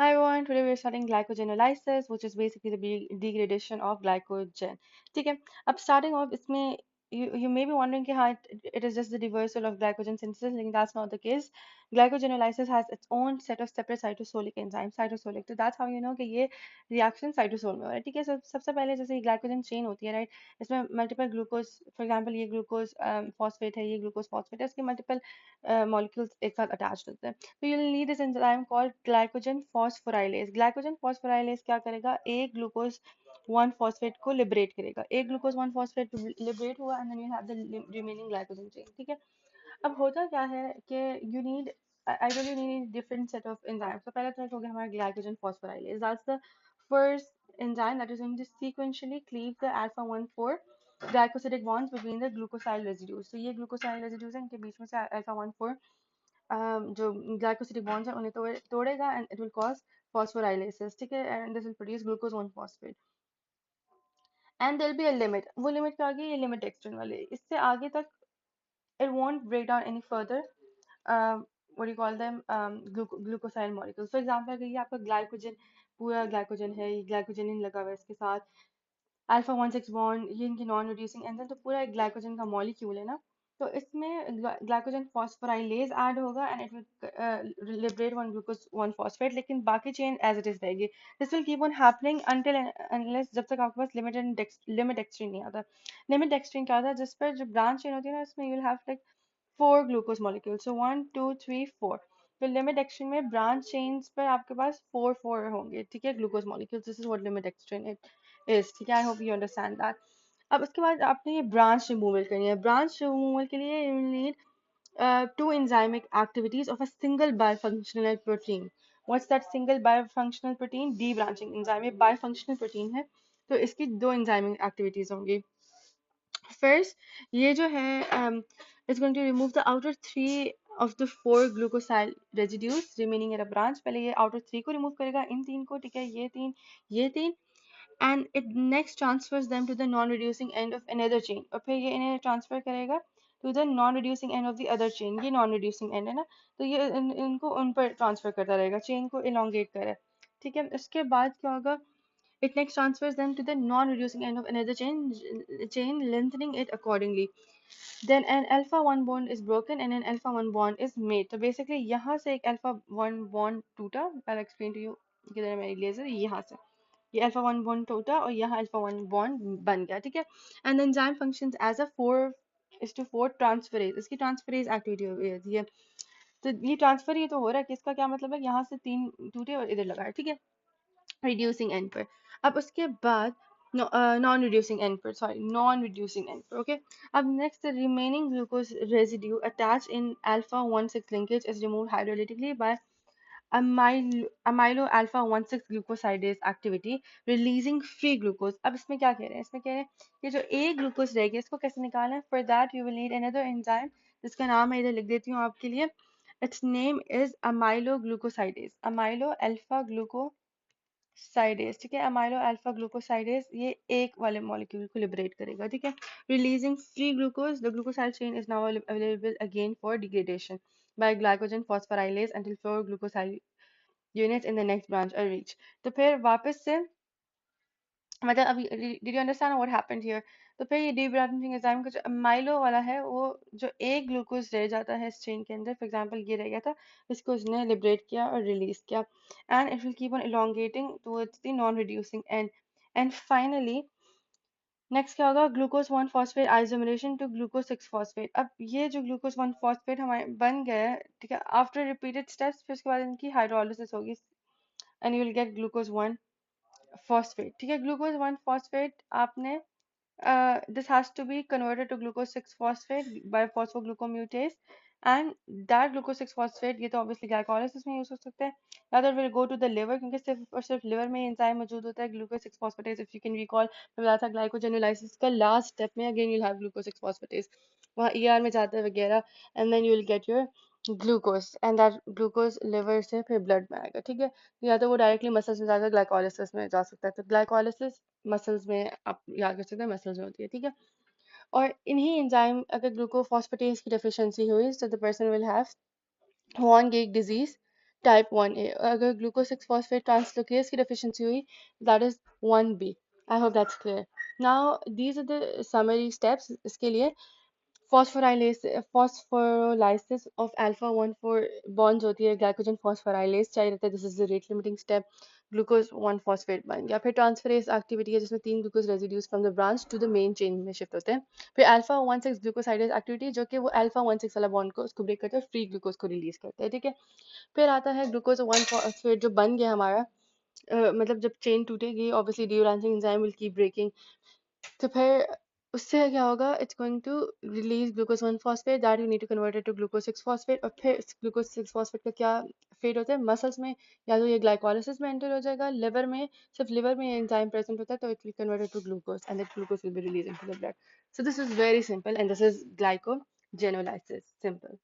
Hi everyone, today we're studying glycogenolysis, which is basically the degradation of glycogen. ठीक है, अब starting off इसमें you may be wondering कि हाँ it is just the reversal of glycogen synthesis, लेकिन that's not the case. Glycogenolysis has its own set of separate cytosolic enzymes, cytosolic. तो that's how you know कि ये reaction cytosol में हो रहा है. ठीक है, सबसे पहले जैसे glycogen chain होती है, right? इसमें multiple glucose, for example ये glucose phosphate है, ये glucose phosphate है, इसके multiple molecules एक साथ attached होते हैं. So you'll need this enzyme called glycogen phosphorylase. Glycogen phosphorylase क्या करेगा? एक glucose 1 phosphate को liberate करेगा. एक glucose 1 phosphate liberate हुआ and then you have the remaining glycogen chain. ठीक है? अब होता क्या है कि you need ideally you need different set of enzymes. तो पहला तो हो गया हमारा glycogen phosphorylase. That's the first enzyme that is going to sequentially cleave the alpha 1 4 glycosidic bonds between the glucosyl residues. तो ये glucosyl residues हैं, इनके बीच में से alpha 1 4 जो glycosidic bonds हैं उन्हें तोड़ेगा and it will cause phosphorylases. ठीक है, and this will produce glucose 1 phosphate and there will be a limit. वो limit क्या आगे? ये limit extern वाले, इससे आगे तक it won't break down any further what do you call them glucoside molecules. For example अगर ये आपका glycogen पूरा glycogen है, ये glycogen लगा हुआ है इसके साथ अल्फा 1 6 बॉन्ड, ये इनकी नॉन रिड्यूसिंग एंजाइम, तो पूरा एक ग्लाइकोजन का मॉलिक्यूल है ना, तो इसमें ग्लाइकोजन फॉस्फोराइलेज ऐड होगा and it will liberate one glucose 1 phosphate, लेकिन बाकी चेन एज इट इज रहेगी. This will keep on happening until unless, जब तक आपके पास लिमिट एक्सट्रीन नहीं आता. लिमिट एक्सट्रीन क्या होता है? जिस पर जो ब्रांच चेन होती है ना, इसमें you will have like 4 glucose molecule, सो 1 2 3 4. तो लिमिट एक्सट्रीन में ब्रांच चेन्स पर आपके पास 4 होंगे. ठीक है, glucose molecules, this is what limit dextrin is. ठीक है, I hope you understand that. अब उसके बाद आपने ये ब्रांच रिमूवल करनी है. ब्रांच रिमूवल के लिए you need two enzymic activities of a single bifunctional protein. What's that single bifunctional protein? Debranching enzyme. ये bifunctional protein है, तो इसकी दो enzymic activities होंगी. First, ये जो है it's going to remove the outer three of the 4 glucosyl residues remaining in a branch. पहले ये outer 3 को remove करेगा, इन 3 को, ठीक है, ये तीन, and it next transfers them to the non-reducing end of another chain. और फिर ये इन्हें transfer करेगा to the non-reducing end of the other chain. ये non-reducing end है ना, तो ये इनको उन पर transfer करता रहेगा, chain को elongate करे. ठीक है, इसके बाद क्या होगा? It next transfers them to the non-reducing end of another chain, lengthening it accordingly. Then an alpha 1 bond is broken and an alpha 1 bond is made. तो basically यहाँ से एक alpha 1 bond टूटा. I'll explain to you. किधर है मेरी laser? यहाँ से ये alpha 1 bond टूटा और यहाँ alpha 1 bond बन गया. ठीक है, and the enzyme functions as a 4:4 transferase. इसकी transferase activity होती है. तो ये ट्रांसफर ये तो हो रहा है कि इसका क्या मतलब है? यहाँ से 3 टूटे और इधर लगा है. ठीक है, reducing end पर. अब उसके बाद non reducing end पर, non reducing end पर. Okay, अब next the remaining glucose residue attached in alpha 1 6 linkage is removed hydrolytically by amylo alpha 1 6 glucosidase activity, releasing free glucose. अब इसमें क्या कह रहे हैं? इसमें कह रहे हैं ये जो एक ग्लूकोज रह गया इसको कैसे निकालना है? For that you will need another enzyme जिसका नाम मैं इधर लिख देती हूँ आपके लिए. Its name is amyloglucosidase, amylo alpha glucosidase. ठीक है, अमाइलो अल्फा ग्लूकोसाइडेज ये एक वाले मॉलिक्यूल को लिबरेट करेगा. ठीक है, releasing free glucose. The glucosyl chain is now available again for degradation by glycogen phosphorylase until 4 glucosyl units in the next branch are reached. तो फिर वापस से मतलब अभी did you understand what happened here? तो फिर ये डीब्रांचिंग एंजाइम का जो अमाइलो वाला है, वो जो एक ग्लूकोज रह जाता है इस चेन के अंदर, फॉर एग्जांपल ये रह गया था, इसको इसने लिबरेट किया और रिलीज किया and it will keep on elongating towards the non reducing end. And finally next क्या होगा? Glucose 1 phosphate isomerisation to glucose 6 phosphate. अब ये जो ग्लूकोज 1 फॉस्फेट हमारे बन गया है, ठीक है, आफ्टर रिपीटेड स्टेप्स फिर उसके बाद इनकी हाइड्रोलिसिस होगी and you will get glucose 1 phosphate. ठीक है, ग्लूकोज 1 फॉस्फेट आपने this has to be converted to glucose 6 phosphate by phosphoglucomutase, and that glucose 6 phosphate ये तो obviously glycolysis में यूज हो सकता है, या तो will go to the liver क्योंकि सिर्फ और सिर्फ liver में एंजाइम मौजूद होता है glucose 6 phosphatase. if you can recall मैं बताया था glycogenolysis का last step में again you'll have glucose 6 phosphatase, वहाँ ER में जाता है वगैरह, and then you will get your glucose and that glucose liver से फिर ब्लड में आएगा. ठीक है, या तो वो डायरेक्टली मसल्स में जाकर ग्लाइकोलिसिस में जा सकता है. तो ग्लाइकोलिसिस मसल्स में आप याद कर सकते हैं, मसल्स में होती है. ठीक है, और इन्हीं एंजाइम अगर ग्लूकोफॉस्फेटेज की डेफिशिएंसी हुई तो the person will have Von गेट डिजीज. टाइप 1A, अगर ग्लूकोज 6 फॉस्फेट ट्रांसलोकेज की डेफिशिएंसी हुई, that is 1B. I hope that's clear. Now these are the summary steps इसके लिए. Phosphorylasis of alpha 1 4 bonds होती है, glycogen phosphorylase चाहिए रहता है, this is the rate limiting step. Glucose 1 phosphate बन गया. फिर ट्रांसफरेज एक्टिविटी है जिसमें 3 glucose residues from the branch to the main chain में शिफ्ट होते हैं. फिर अल्फा 1 6 ग्लूकोसाइडेज एक्टिविटी जो कि वो अल्फा 1 6 वाला बॉन्ड को उसको ब्रेक करते हैं, फ्री ग्लूकोज को रिलीज करते हैं. ठीक है. फिर आता है ग्लूकोज 1 फॉस्फेट जो बन गया हमारा. मतलब जब चेन टूटेगी obviously debranching enzyme will keep breaking. तो फिर उससे क्या होगा, it's going to release glucose 1 phosphate that you need to convert it to glucose 6 phosphate. और फिर ग्लूकोज 6 फॉस्फेट का क्या फेट होता है मसल्स में, या तो ये ग्लाइकोलाइसिस में एंटर हो जाएगा. लिवर में, सिर्फ लिवर में ये एंजाइम प्रेजेंट होता है तो it will convert it to glucose and that glucose will be release into the blood. So this is very simple and this is glycogenolysis. Simple.